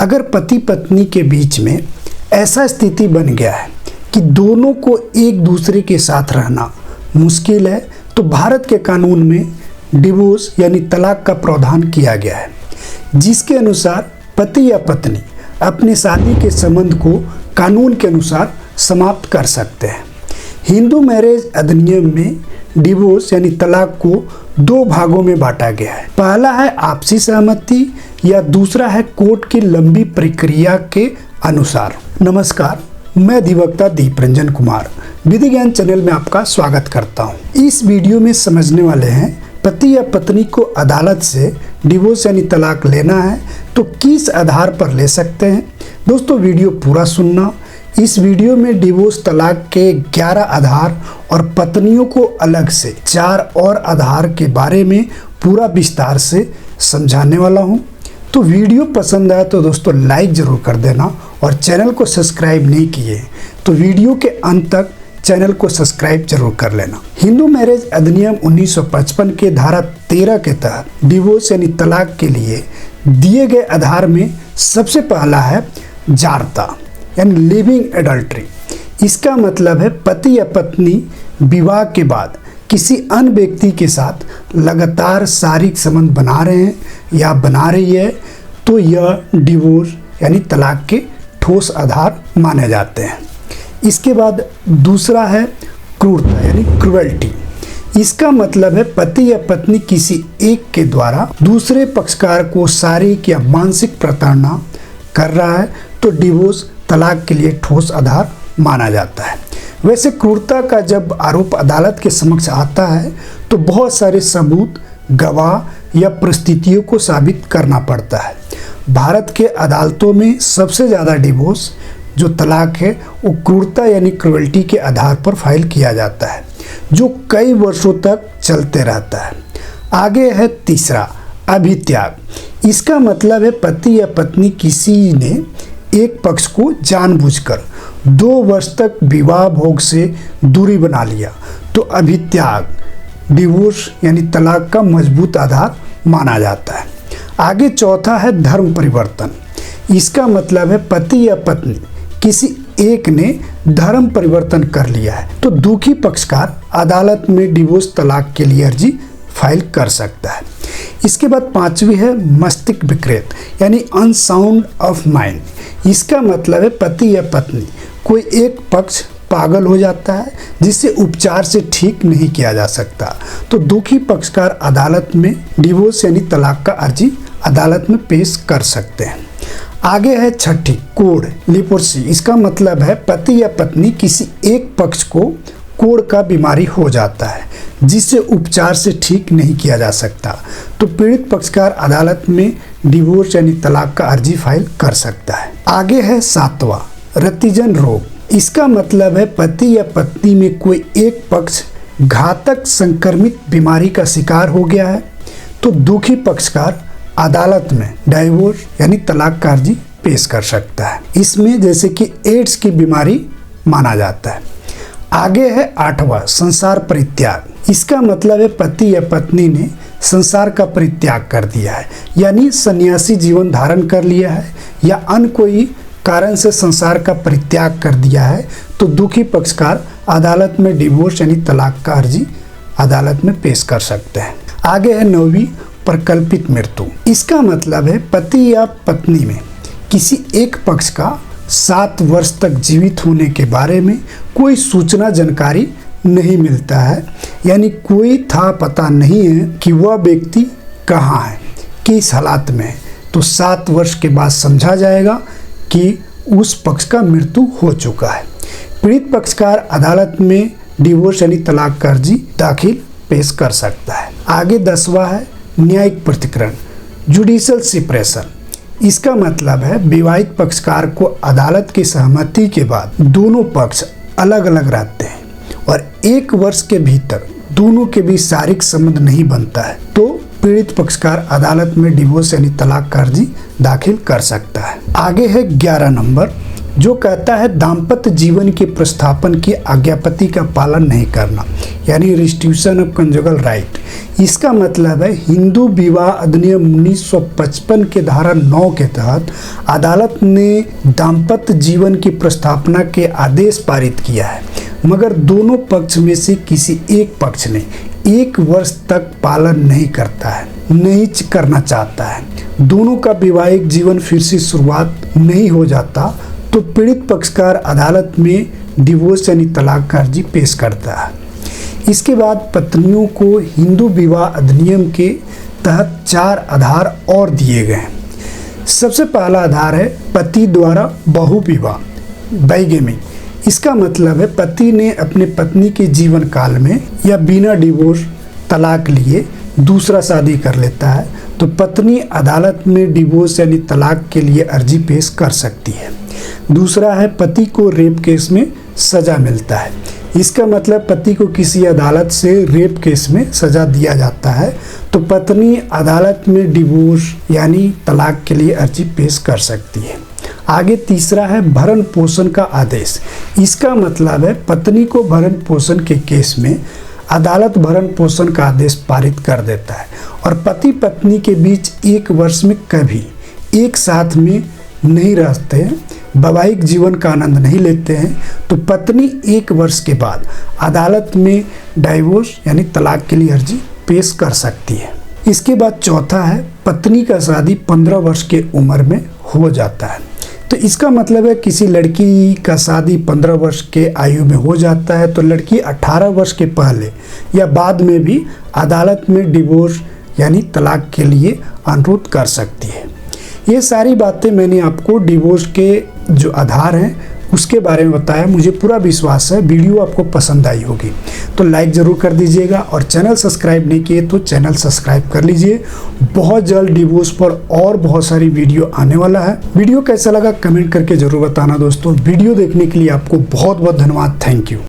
अगर पति पत्नी के बीच में ऐसा स्थिति बन गया है कि दोनों को एक दूसरे के साथ रहना मुश्किल है, तो भारत के कानून में डिवोर्स यानी तलाक का प्रावधान किया गया है, जिसके अनुसार पति या पत्नी अपने शादी के संबंध को कानून के अनुसार समाप्त कर सकते हैं। हिंदू मैरिज अधिनियम में डिवोर्स यानी तलाक को दो भागों में बांटा गया है। पहला है आपसी सहमति या दूसरा है कोर्ट की लंबी प्रक्रिया के अनुसार। नमस्कार, मैं अधिवक्ता दीपरंजन कुमार विधि ज्ञान चैनल में आपका स्वागत करता हूं। इस वीडियो में समझने वाले हैं पति या पत्नी को अदालत से डिवोर्स यानी तलाक लेना है तो किस आधार पर ले सकते हैं। दोस्तों, वीडियो पूरा सुनना। इस वीडियो में डिवोर्स तलाक के 11 आधार और पत्नियों को अलग से 4 और आधार के बारे में पूरा विस्तार से समझाने वाला हूं। तो वीडियो पसंद आया तो दोस्तों लाइक ज़रूर कर देना, और चैनल को सब्सक्राइब नहीं किए तो वीडियो के अंत तक चैनल को सब्सक्राइब जरूर कर लेना। हिंदू मैरिज अधिनियम 1955 के धारा 13 के तहत डिवोर्स यानी तलाक के लिए दिए गए आधार में सबसे पहला है जारता यानी लिविंग एडल्ट्री। इसका मतलब है पति या पत्नी विवाह के बाद किसी अन्य व्यक्ति के साथ लगातार शारीरिक संबंध बना रहे हैं या बना रही है, तो यह डिवोर्स यानी तलाक के ठोस आधार माने जाते हैं। इसके बाद दूसरा है क्रूरता यानी क्रुएल्टी। इसका मतलब है पति या पत्नी किसी एक के द्वारा दूसरे पक्षकार को शारीरिक या मानसिक प्रताड़ना कर रहा है, तो डिवोर्स तलाक के लिए ठोस आधार माना जाता है। वैसे क्रूरता का जब आरोप अदालत के समक्ष आता है तो बहुत सारे सबूत, गवाह या परिस्थितियों को साबित करना पड़ता है। भारत के अदालतों में सबसे ज़्यादा डिवोर्स जो तलाक है वो क्रूरता यानी क्रुएल्टी के आधार पर फाइल किया जाता है, जो कई वर्षों तक चलते रहता है। आगे है तीसरा, अभित्याग। इसका मतलब है पति या पत्नी किसी ने एक पक्ष को जानबूझकर 2 वर्ष तक विवाह भोग से दूरी बना लिया, तो अभित्याग डिवोर्स यानी तलाक का मजबूत आधार माना जाता है। आगे चौथा है धर्म परिवर्तन। इसका मतलब है पति या पत्नी किसी एक ने धर्म परिवर्तन कर लिया है, तो दुखी पक्षकार अदालत में डिवोर्स तलाक के लिए अर्जी फाइल कर सकता है। इसके बाद पांचवी है मस्तिष्क विकृत यानी अनसाउंड ऑफ माइंड। इसका मतलब है पति या पत्नी कोई एक पक्ष पागल हो जाता है जिसे उपचार से ठीक नहीं किया जा सकता, तो दुखी पक्षकार अदालत में डिवोर्स यानी तलाक का अर्जी अदालत में पेश कर सकते हैं। आगे है छठी, कोढ़ लिपोर्सी। इसका मतलब है पति या पत्नी किसी एक पक्ष को कोढ़ का बीमारी हो जाता है जिसे उपचार से ठीक नहीं किया जा सकता, तो पीड़ित पक्षकार अदालत में डिवोर्स यानी तलाक का अर्जी फाइल कर सकता है। आगे है सातवां, रतिजन रोग। इसका मतलब है पति या पत्नी में कोई एक पक्ष घातक संक्रमित बीमारी का शिकार हो गया है, तो दुखी पक्षकार अदालत में डिवोर्स यानी तलाक का अर्जी पेश कर सकता है। इसमें जैसे कि एड्स की बीमारी माना जाता है। आगे है आठवां, संसार परित्याग। इसका मतलब है पति या पत्नी ने संसार का परित्याग कर दिया है, यानी सन्यासी जीवन धारण कर लिया है या अन्य कोई कारण से संसार का परित्याग कर दिया है, तो दुखी पक्षकार अदालत में डिवोर्स यानी तलाक का अर्जी अदालत में पेश कर सकते हैं। आगे है नौवीं, प्रकल्पित मृत्यु। इसका मतलब है पति या पत्नी में किसी एक पक्ष का 7 वर्ष तक जीवित होने के बारे में कोई सूचना जानकारी नहीं मिलता है, यानी कोई था पता नहीं है कि वह व्यक्ति कहाँ है, किस हालात में है, तो 7 वर्ष के बाद समझा जाएगा कि उस पक्ष का मृत्यु हो चुका है। पीड़ित पक्षकार अदालत में डिवोर्स यानी तलाक का अर्जी दाखिल पेश कर सकता है। आगे 10वां है न्यायिक पृथक्करण, जुडिशियल सेपरेशन। इसका मतलब है विवाहित पक्षकार को अदालत की सहमति के बाद दोनों पक्ष अलग अलग रहते हैं और 1 वर्ष के भीतर दोनों के बीच शारीरिक संबंध नहीं बनता है, तो पीड़ित पक्षकार अदालत में डिवोर्स यानी तलाक का अर्जी दाखिल कर सकता है। आगे है 11 नंबर, जो कहता है दाम्पत्य जीवन के प्रस्थापन की आज्ञापति का पालन नहीं करना, यानी रिस्ट्रिक्शन ऑफ कंजुगल राइट। इसका मतलब है हिंदू विवाह अधिनियम 1955 के धारा 9 के तहत अदालत ने दाम्पत्य जीवन की प्रस्थापना के आदेश पारित किया है, मगर दोनों पक्ष में से किसी एक पक्ष ने 1 वर्ष तक पालन नहीं करना चाहता है, दोनों का वैवाहिक जीवन फिर से शुरुआत नहीं हो जाता, तो पीड़ित पक्षकार अदालत में डिवोर्स यानी तलाक का अर्जी पेश करता है। इसके बाद पत्नियों को हिंदू विवाह अधिनियम के तहत 4 आधार और दिए गए हैं। सबसे पहला आधार है पति द्वारा बहुविवाह, बाइगेमी। इसका मतलब है पति ने अपने पत्नी के जीवन काल में या बिना डिवोर्स तलाक लिए दूसरा शादी कर लेता है, तो पत्नी अदालत में डिवोर्स यानी तलाक के लिए अर्जी पेश कर सकती है। दूसरा है पति को रेप केस में सजा मिलता है। इसका मतलब पति को किसी अदालत से रेप केस में सजा दिया जाता है, तो पत्नी अदालत में डिवोर्स यानी तलाक के लिए अर्जी पेश कर सकती है। आगे तीसरा है भरण पोषण का आदेश। इसका मतलब है पत्नी को भरण पोषण के केस में अदालत भरण पोषण का आदेश पारित कर देता है और पति पत्नी के बीच 1 वर्ष में कभी एक साथ में नहीं रहते हैं, वैवाहिक जीवन का आनंद नहीं लेते हैं, तो पत्नी 1 वर्ष के बाद अदालत में डाइवोर्स यानी तलाक के लिए अर्जी पेश कर सकती है। इसके बाद चौथा है पत्नी का शादी 15 वर्ष के उम्र में हो जाता है। तो इसका मतलब है किसी लड़की का शादी 15 वर्ष के आयु में हो जाता है, तो लड़की 18 वर्ष के पहले या बाद में भी अदालत में डिवोर्स यानी तलाक के लिए अनुरोध कर सकती है। ये सारी बातें मैंने आपको डिवोर्स के जो आधार हैं उसके बारे में बताया। मुझे पूरा विश्वास है वीडियो आपको पसंद आई होगी, तो लाइक ज़रूर कर दीजिएगा और चैनल सब्सक्राइब नहीं किए तो चैनल सब्सक्राइब कर लीजिए। बहुत जल्द डिवोर्स पर और बहुत सारी वीडियो आने वाला है। वीडियो कैसा लगा कमेंट करके ज़रूर बताना दोस्तों। वीडियो देखने के लिए आपको बहुत बहुत धन्यवाद। Thank you.